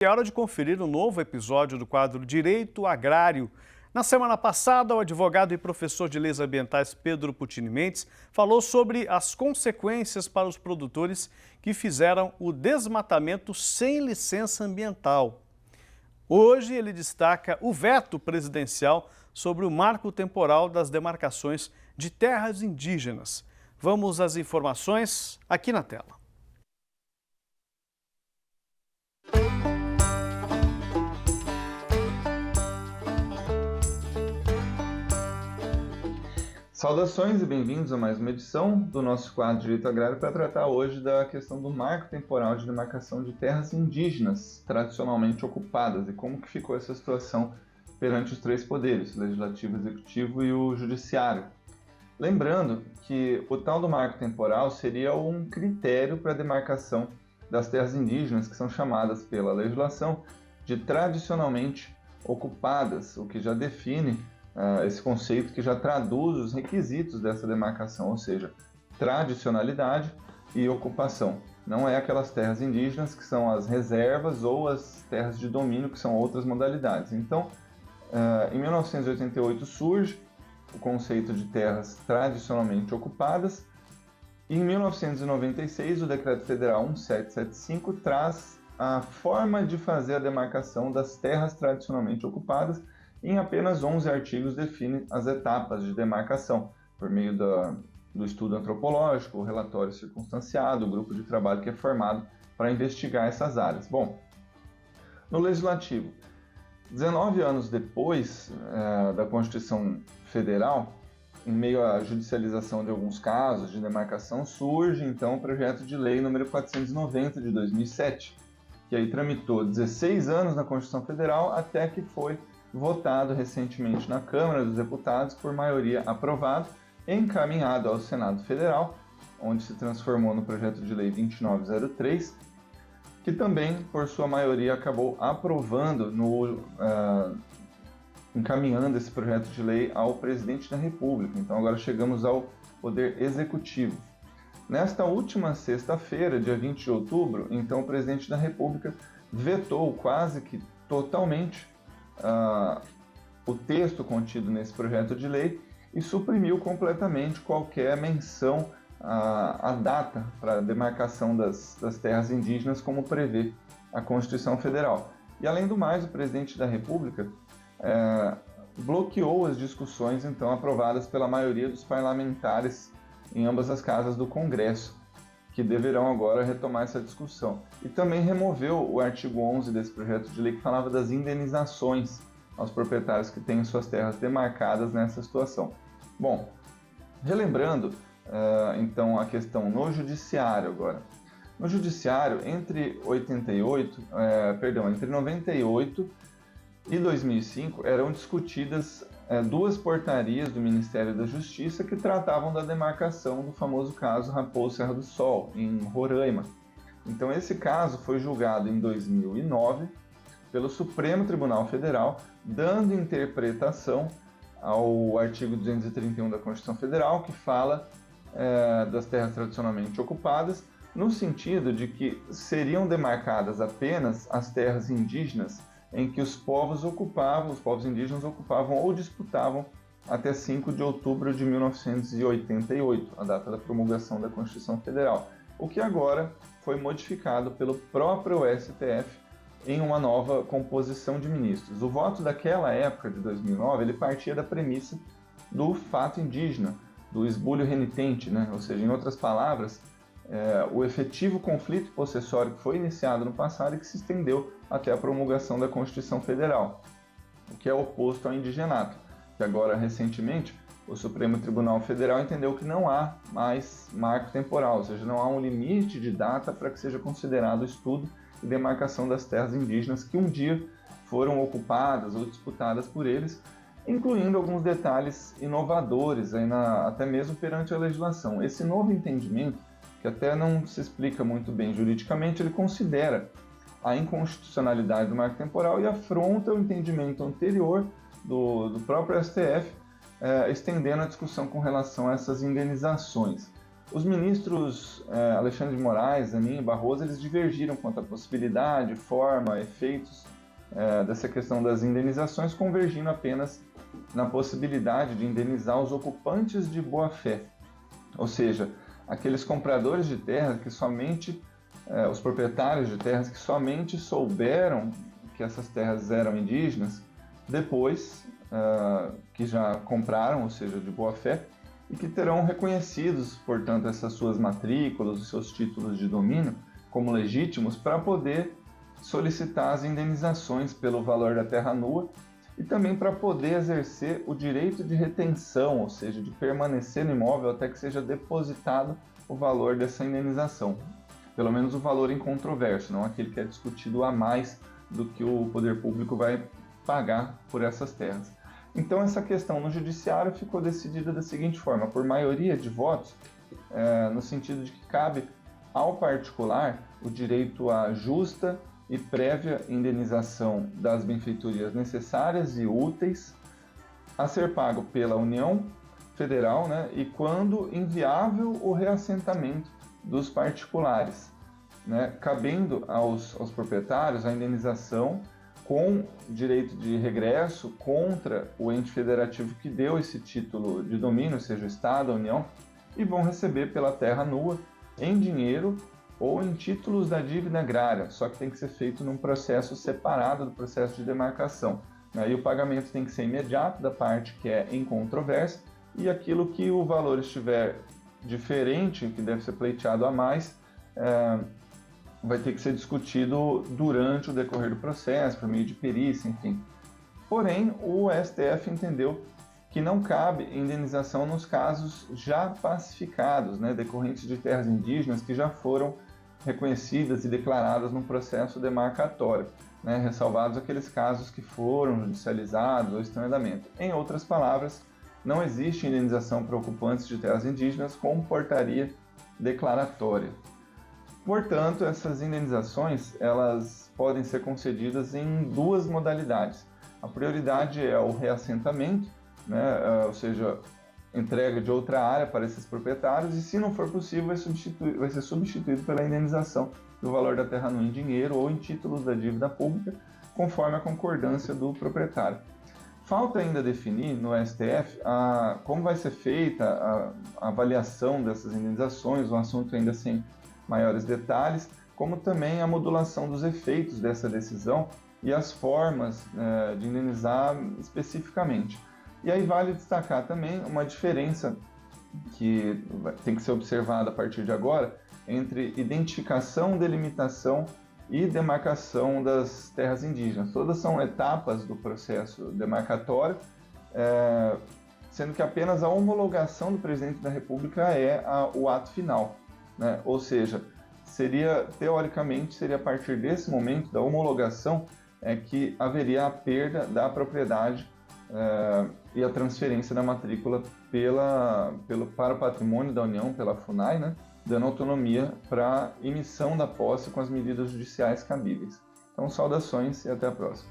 É hora de conferir um novo episódio do quadro Direito Agrário. Na semana passada, o advogado e professor de leis ambientais Pedro Putini Mendes falou sobre as consequências para os produtores que fizeram o desmatamento sem licença ambiental. Hoje ele destaca o veto presidencial sobre o marco temporal das demarcações de terras indígenas. Vamos às informações aqui na tela. Saudações e bem-vindos a mais uma edição do nosso quadro Direito Agrário para tratar hoje da questão do marco temporal de demarcação de terras indígenas tradicionalmente ocupadas e como que ficou essa situação perante os três poderes, o Legislativo, o Executivo e o Judiciário. Lembrando que o tal do marco temporal seria um critério para a demarcação das terras indígenas que são chamadas pela legislação de tradicionalmente ocupadas, o que já define esse conceito que já traduz os requisitos dessa demarcação, ou seja, tradicionalidade e ocupação. Não é aquelas terras indígenas que são as reservas ou as terras de domínio, que são outras modalidades. Então, em 1988 surge o conceito de terras tradicionalmente ocupadas e em 1996 o Decreto Federal 1775 traz a forma de fazer a demarcação das terras tradicionalmente ocupadas. Em apenas 11 artigos define as etapas de demarcação, por meio do estudo antropológico, o relatório circunstanciado, o grupo de trabalho que é formado para investigar essas áreas. Bom, no Legislativo, 19 anos depois da Constituição Federal, em meio à judicialização de alguns casos de demarcação, surge então o projeto de lei número 490 de 2007, que aí tramitou 16 anos na Constituição Federal até que foi votado recentemente na Câmara dos Deputados por maioria aprovado, encaminhado ao Senado Federal, onde se transformou no projeto de lei 2903, que também, por sua maioria, acabou aprovando, encaminhando esse projeto de lei ao Presidente da República. Então agora chegamos ao Poder Executivo. Nesta última sexta-feira, dia 20 de outubro, então o Presidente da República vetou quase que totalmente o texto contido nesse projeto de lei e suprimiu completamente qualquer menção à data para a demarcação das terras indígenas, como prevê a Constituição Federal. E, além do mais, o Presidente da República bloqueou as discussões, então, aprovadas pela maioria dos parlamentares em ambas as casas do Congresso, que deverão agora retomar essa discussão. E também removeu o artigo 11 desse projeto de lei que falava das indenizações aos proprietários que têm suas terras demarcadas nessa situação. Bom, relembrando então a questão no Judiciário agora. No Judiciário, entre 98 e 2005 eram discutidas duas portarias do Ministério da Justiça que tratavam da demarcação do famoso caso Raposo Serra do Sol, em Roraima. Então esse caso foi julgado em 2009 pelo Supremo Tribunal Federal, dando interpretação ao artigo 231 da Constituição Federal, que fala das terras tradicionalmente ocupadas, no sentido de que seriam demarcadas apenas as terras indígenas em que os povos indígenas ocupavam ou disputavam até 5 de outubro de 1988, a data da promulgação da Constituição Federal, o que agora foi modificado pelo próprio STF em uma nova composição de ministros. O voto daquela época, de 2009, ele partia da premissa do fato indígena, do esbulho renitente, né? Ou seja, em outras palavras, o efetivo conflito possessório que foi iniciado no passado e que se estendeu até a promulgação da Constituição Federal, o que é oposto ao indigenato, que agora, recentemente, o Supremo Tribunal Federal entendeu que não há mais marco temporal, ou seja, não há um limite de data para que seja considerado o estudo e demarcação das terras indígenas que um dia foram ocupadas ou disputadas por eles, incluindo alguns detalhes inovadores, até mesmo perante a legislação. Esse novo entendimento, que até não se explica muito bem juridicamente, ele considera a inconstitucionalidade do marco temporal e afronta o entendimento anterior do próprio STF, estendendo a discussão com relação a essas indenizações. Os ministros Alexandre de Moraes, Zanin e Barroso, eles divergiram quanto à possibilidade, forma, efeitos dessa questão das indenizações, convergindo apenas na possibilidade de indenizar os ocupantes de boa-fé, ou seja, aqueles compradores de terras que somente, os proprietários de terras que somente souberam que essas terras eram indígenas depois que já compraram, ou seja, de boa-fé, e que terão reconhecidos, portanto, essas suas matrículas, os seus títulos de domínio como legítimos para poder solicitar as indenizações pelo valor da terra nua e também para poder exercer o direito de retenção, ou seja, de permanecer no imóvel até que seja depositado o valor dessa indenização. Pelo menos o valor incontroverso, não aquele que é discutido a mais do que o poder público vai pagar por essas terras. Então essa questão no judiciário ficou decidida da seguinte forma, por maioria de votos, no sentido de que cabe ao particular o direito à justa e prévia indenização das benfeitorias necessárias e úteis a ser pago pela União Federal, né, e quando inviável o reassentamento dos particulares, né, cabendo aos proprietários a indenização com direito de regresso contra o ente federativo que deu esse título de domínio, seja o Estado, a União, e vão receber pela terra nua em dinheiro ou em títulos da dívida agrária, só que tem que ser feito num processo separado do processo de demarcação. E o pagamento tem que ser imediato da parte que é em controvérsia, e aquilo que o valor estiver diferente, que deve ser pleiteado a mais, vai ter que ser discutido durante o decorrer do processo, por meio de perícia, enfim. Porém, o STF entendeu que não cabe indenização nos casos já pacificados, né, decorrentes de terras indígenas que já foram reconhecidas e declaradas no processo demarcatório, né, ressalvados aqueles casos que foram judicializados ou estão em andamento. Em outras palavras, não existe indenização para ocupantes de terras indígenas com portaria declaratória. Portanto, essas indenizações elas podem ser concedidas em duas modalidades. A prioridade é o reassentamento, né, ou seja, entrega de outra área para esses proprietários, e se não for possível vai ser substituído pela indenização do valor da terra nua em dinheiro ou em títulos da dívida pública, conforme a concordância do proprietário. Falta ainda definir no STF como vai ser feita a avaliação dessas indenizações, um assunto ainda sem maiores detalhes, como também a modulação dos efeitos dessa decisão e as formas de indenizar especificamente. E aí vale destacar também uma diferença que tem que ser observada a partir de agora entre identificação, delimitação e demarcação das terras indígenas. Todas são etapas do processo demarcatório, sendo que apenas a homologação do presidente da República é o ato final, né? Ou seja, teoricamente seria a partir desse momento da homologação que haveria a perda da propriedade e a transferência da matrícula para o patrimônio da União, pela FUNAI, né, dando autonomia para emissão da posse com as medidas judiciais cabíveis. Então, saudações e até a próxima.